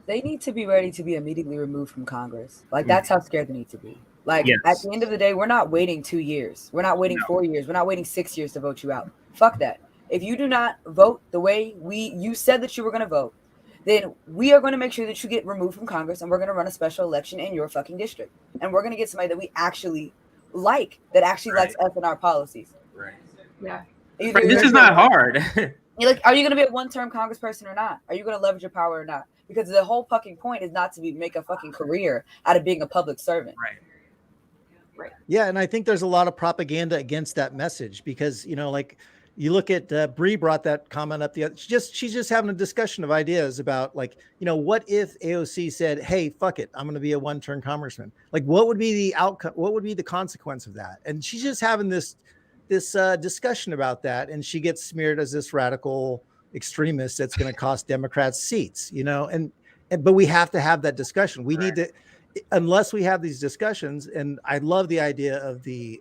They need to be ready to be immediately removed from Congress. Like, that's how scared they need to be. Like, at the end of the day, we're not waiting 2 years. We're not waiting 4 years. We're not waiting 6 years to vote you out. Fuck that. If you do not vote the way you said that you were going to vote, then we are going to make sure that you get removed from Congress, and we're going to run a special election in your fucking district. And we're going to get somebody that we actually like, that actually likes us and our policies. Right. Yeah. This is not hard. You're like, are you going to be a one-term congressperson or not? Are you going to leverage your power or not? Because the whole fucking point is not to make a fucking career out of being a public servant. Right. Yeah, and I think there's a lot of propaganda against that message because, you know, like you look at Bree brought that comment up. She's just having a discussion of ideas about, like, you know, what if AOC said, "Hey, fuck it, I'm going to be a one-term congressman." Like, what would be the outcome? What would be the consequence of that? And she's just having this discussion about that, and she gets smeared as this radical extremist that's going to cost Democrats seats, you know. But we have to have that discussion. We need to, unless we have these discussions. And I love the idea of the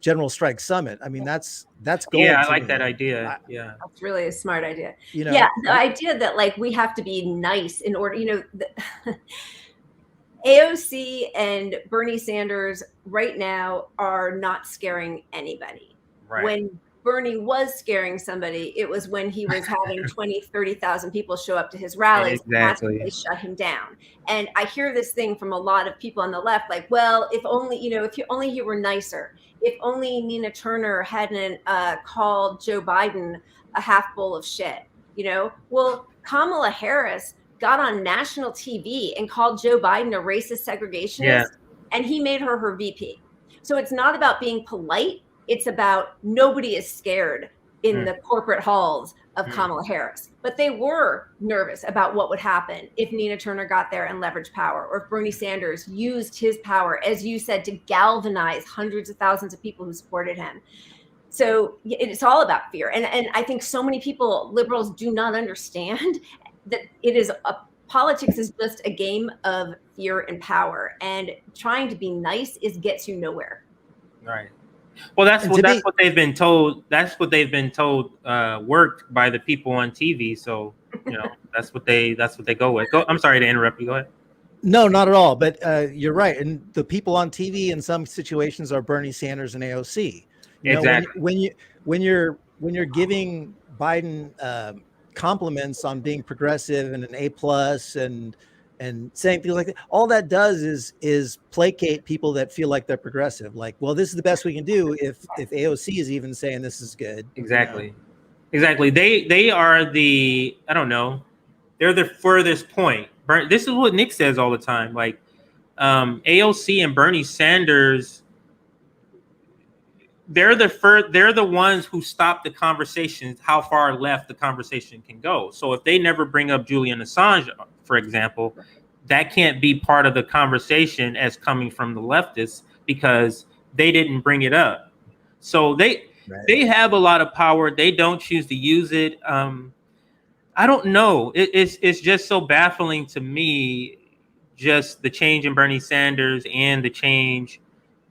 General Strike Summit. I mean, that's gold. Yeah, I like that idea. Yeah, that's really a smart idea. You know, the idea that, like, we have to be nice in order, you know. AOC and Bernie Sanders right now are not scaring anybody. Right. When Bernie was scaring somebody, it was when he was having 20, 30,000 people show up to his rallies. Exactly. And they shut him down. And I hear this thing from a lot of people on the left, like, well, if only, you know, if only he were nicer. If only Nina Turner hadn't called Joe Biden a half bowl of shit, you know? Well, Kamala Harris got on national TV and called Joe Biden a racist segregationist, and he made her VP. So it's not about being polite. It's about nobody is scared in the corporate halls of Kamala Harris. But they were nervous about what would happen if Nina Turner got there and leveraged power, or if Bernie Sanders used his power, as you said, to galvanize hundreds of thousands of people who supported him. So it's all about fear. And I think so many people, liberals, do not understand that politics is just a game of fear and power, and trying to be nice gets you nowhere. Right. Well, that's what they've been told. That's what they've been told worked by the people on TV. So, you know, that's what they go with. I'm sorry to interrupt you. Go ahead. No, not at all. But you're right. And the people on TV in some situations are Bernie Sanders and AOC. You exactly. Know, when you're giving Biden compliments on being progressive and an A+ and saying things like that, all that does is placate people that feel like they're progressive. Like, well, this is the best we can do if AOC is even saying this is good. Exactly. You know? Exactly. They are I don't know, they're the furthest point. This is what Nick says all the time. Like, AOC and Bernie Sanders, they're the ones who stop the conversation, how far left the conversation can go. So if they never bring up Julian Assange, for example, that can't be part of the conversation as coming from the leftists because they didn't bring it up. So they have a lot of power. They don't choose to use it. I don't know. It's just so baffling to me, just the change in Bernie Sanders and the change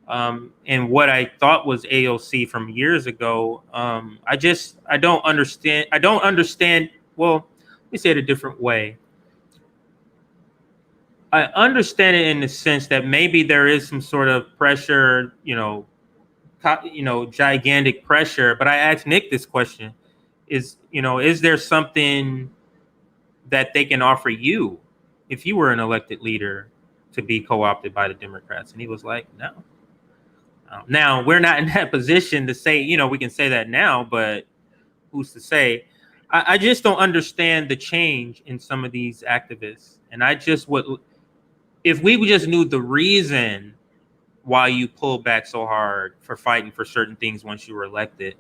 and what I thought was AOC from years ago. I don't understand. Well, let me say it a different way. I understand it in the sense that maybe there is some sort of pressure, gigantic pressure. But I asked Nick this question: is there something that they can offer you if you were an elected leader to be co-opted by the Democrats? And he was like, no. Now, we're not in that position to say, we can say that now, but who's to say? I just don't understand the change in some of these activists. And if we just knew the reason why you pulled back so hard for fighting for certain things once you were elected,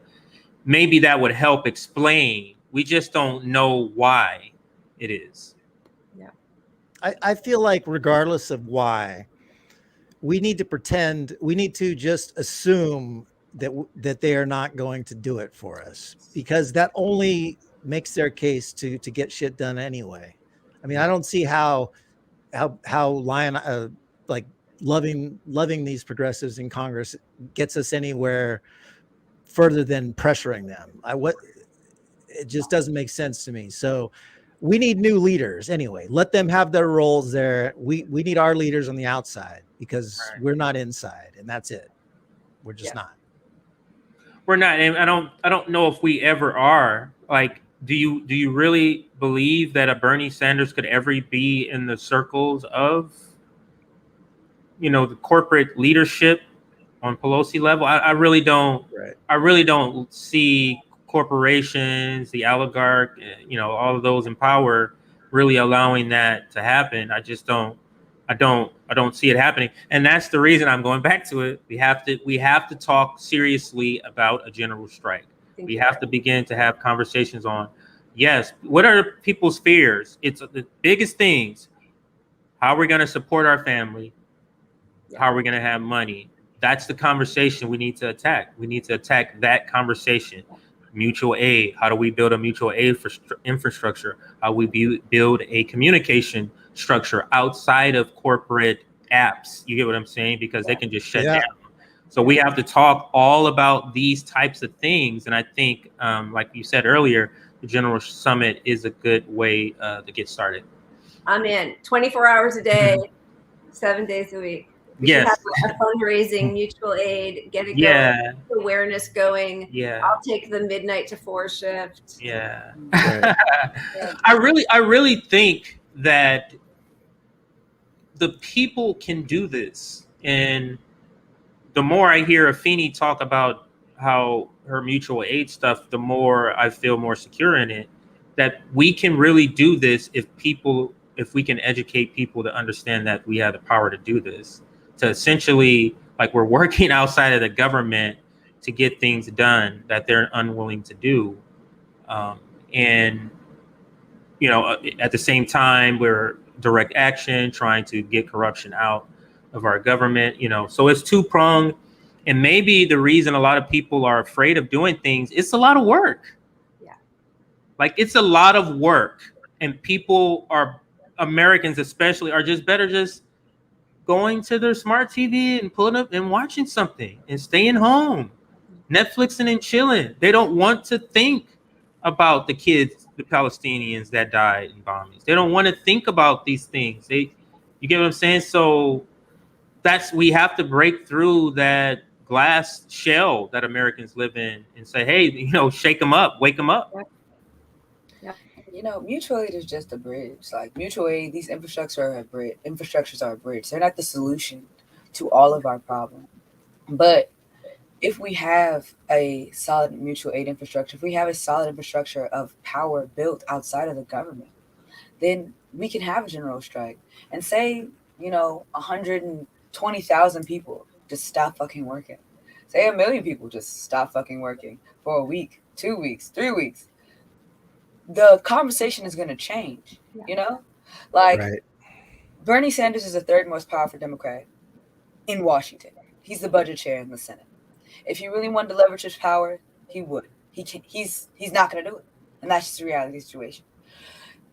maybe that would help explain. We just don't know why. it is. I feel like regardless of why, we need to just assume that they are not going to do it for us, because that only makes their case to get shit done anyway. I mean, I don't see how like loving these progressives in Congress gets us anywhere further than pressuring them. It just doesn't make sense to me. So we need new leaders anyway. Let them have their roles there. We need our leaders on the outside, because we're not inside, and that's it. We're just not. We're not, and I don't know if we ever are. Like, do you really believe that a Bernie Sanders could ever be in the circles of, the corporate leadership on Pelosi level? I really don't. Right. I really don't see corporations, the oligarch, all of those in power, really allowing that to happen. I just don't. I don't see it happening, and that's the reason I'm going back to it. We have to talk seriously about a general strike. We have to begin to have conversations on, yes, what are people's fears? It's the biggest things. How are we going to support our family? How are we going to have money? That's the conversation we need to attack. We need to attack that conversation. Mutual aid. How do we build a mutual aid for infrastructure? How we build a communication structure outside of corporate apps? You get what I'm saying? Because they can just shut down. So we have to talk all about these types of things. And I think, like you said earlier, the General Summit is a good way to get started. I'm in. 24 hours a day, 7 days a week. We should have a fundraising, mutual aid, get it going, awareness going. I'll take the midnight to 4 shift. Right. I really think that the people can do this. And the more I hear Afeni talk about how her mutual aid stuff, the more I feel more secure in it, that we can really do this if we can educate people to understand that we have the power to do this, to essentially, like, we're working outside of the government to get things done that they're unwilling to do. And, at the same time, we're direct action, trying to get corruption out of our government, so it's two-pronged. And maybe the reason a lot of people are afraid of doing things, it's a lot of work. Like, it's a lot of work, and Americans especially are just better just going to their smart TV and pulling up and watching something and staying home, Netflixing and chilling. They don't want to think about the kids, the Palestinians that died in bombings. They don't want to think about these things. You get what I'm saying? So we have to break through that glass shell that Americans live in and say, hey, shake them up, wake them up. Mutual aid is just a bridge. Like, mutual aid, these infrastructures are a bridge. They're not the solution to all of our problems. But if we have a solid mutual aid infrastructure, if we have a solid infrastructure of power built outside of the government, then we can have a general strike and say, 120,000 people just stop fucking working. Say 1 million people just stop fucking working for a week, 2 weeks, 3 weeks. The conversation is going to change, Bernie Sanders is the third most powerful Democrat in Washington. He's the budget chair in the Senate. If he really wanted to leverage his power, he would. He's not going to do it. And that's just the reality of the situation.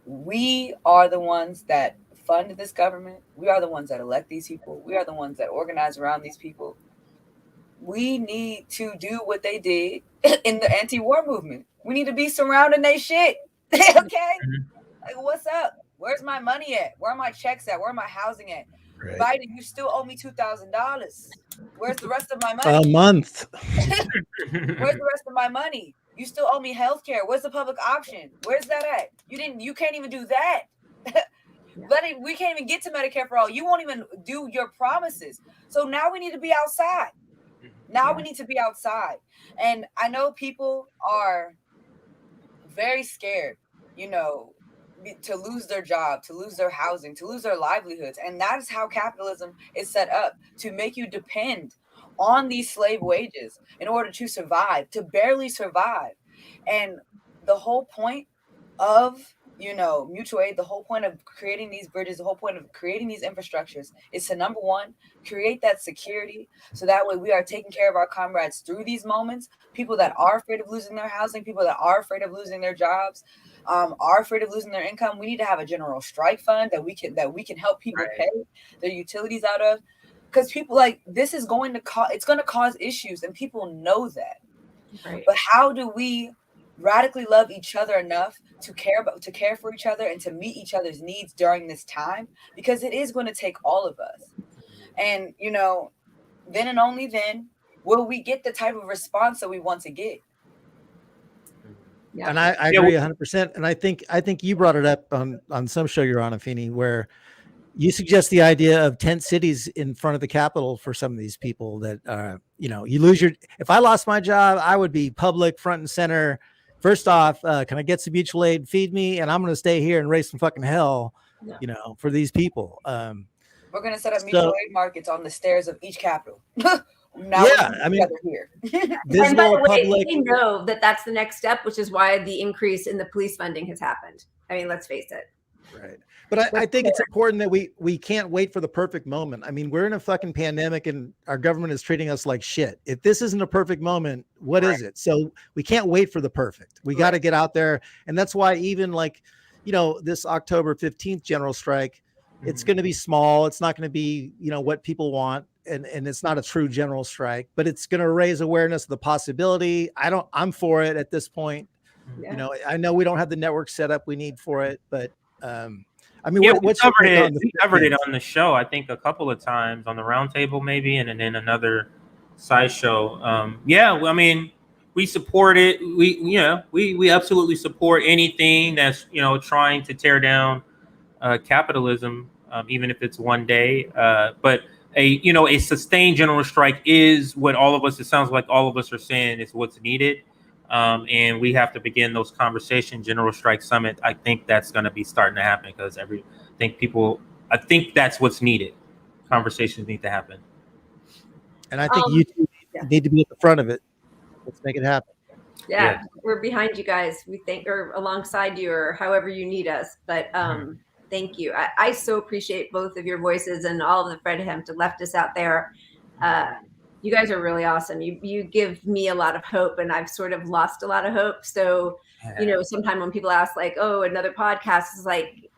We are the ones that fund this government. We are the ones that elect these people. We are the ones that organize around these people. We need to do what they did in the anti-war movement. We need to be surrounding their shit. Okay? Like, what's up? Where's my money at? Where are my checks at? Where am I housing at? Right. Biden, you still owe me $2,000. Where's the rest of my money? A month. Where's the rest of my money? You still owe me health care. Where's the public option? Where's that at? You can't even do that. We can't even get to Medicare for all. You won't even do your promises. So now we need to be outside. We need to be outside. And I know people are very scared, to lose their job, to lose their housing, to lose their livelihoods. And that is how capitalism is set up, to make you depend on these slave wages in order to survive, to barely survive. And the whole point of mutual aid, the whole point of creating these bridges, the whole point of creating these infrastructures is to, number one, create that security. So that way we are taking care of our comrades through these moments. People that are afraid of losing their housing, people that are afraid of losing their jobs, are afraid of losing their income. We need to have a general strike fund that we can help people pay their utilities out of. Because people, like, this is going to cause issues, and people know that. Right. But how do we radically love each other enough to care for each other and to meet each other's needs during this time? Because it is going to take all of us. And, then and only then will we get the type of response that we want to get. Yeah. And I agree 100%. And I think you brought it up on some show you're on, Afeni, where you suggest the idea of tent cities in front of the Capitol for some of these people that, you lose if I lost my job, I would be public front and center. First off, can I get some mutual aid, feed me? And I'm going to stay here and raise some fucking hell, for these people. We're going to set up mutual aid markets on the stairs of each Capitol. Now here. And by the way, they know that that's the next step, which is why the increase in the police funding has happened. I mean, let's face it. Right. But I think it's important that we can't wait for the perfect moment. I mean, we're in a fucking pandemic and our government is treating us like shit. If this isn't a perfect moment, what is it? So we can't wait for the perfect. We got to get out there. And that's why even this October 15th general strike, it's going to be small. It's not going to be, what people want. And it's not a true general strike, but it's going to raise awareness of the possibility. I'm for it at this point. Yeah. I know we don't have the network set up we need for it, but we covered it on the show, I think a couple of times on the roundtable maybe, and then another side show. We support it. We absolutely support anything that's, trying to tear down capitalism, even if it's one day. But a sustained general strike is what it sounds like all of us are saying is what's needed. And we have to begin those conversations. General Strike Summit, I think that's going to be starting to happen because I think that's what's needed. Conversations need to happen. And I think you two need to be at the front of it. Let's make it happen. Yeah, we're behind you guys. We think, or alongside you, or however you need us. But thank you. I so appreciate both of your voices and all of the Fred Hampton Leftists out there. You guys are really awesome. You give me a lot of hope, and I've sort of lost a lot of hope. So, sometimes when people ask like, oh, another podcast, is like,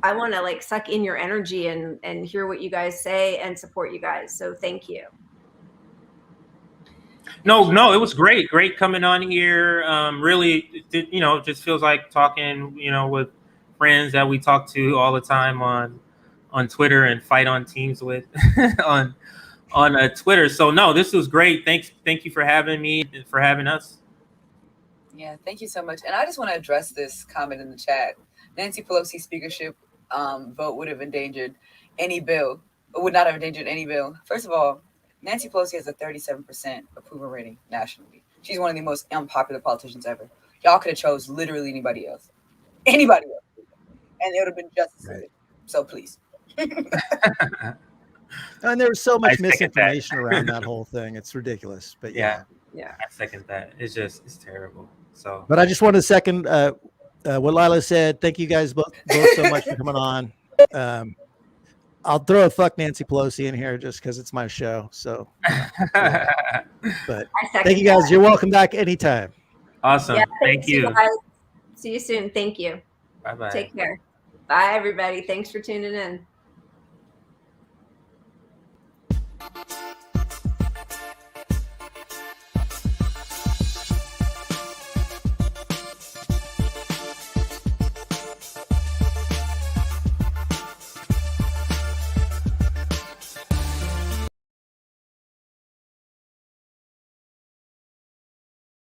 I want to like suck in your energy and hear what you guys say and support you guys. So thank you. No, it was great coming on here. Really, it just feels like talking, with friends that we talk to all the time on Twitter and fight on teams with on Twitter. So no, this was great. Thank you for having me and for having us. Yeah, thank you so much. And I just want to address this comment in the chat. Nancy Pelosi's speakership vote would not have endangered any bill. First of all, Nancy Pelosi has a 37% approval rating nationally. She's one of the most unpopular politicians ever. Y'all could have chose literally anybody else, and it would have been just as good. So please. And there was so much misinformation around that whole thing. It's ridiculous. But yeah, I second that. It's terrible. So, but I just want to second what Lila said. Thank you guys both so much for coming on. I'll throw a fuck Nancy Pelosi in here just because it's my show. So, but thank you guys. You're welcome back anytime. Awesome. Yeah, thank you. Guys. See you soon. Thank you. Bye-bye. Take care. Bye, everybody. Thanks for tuning in.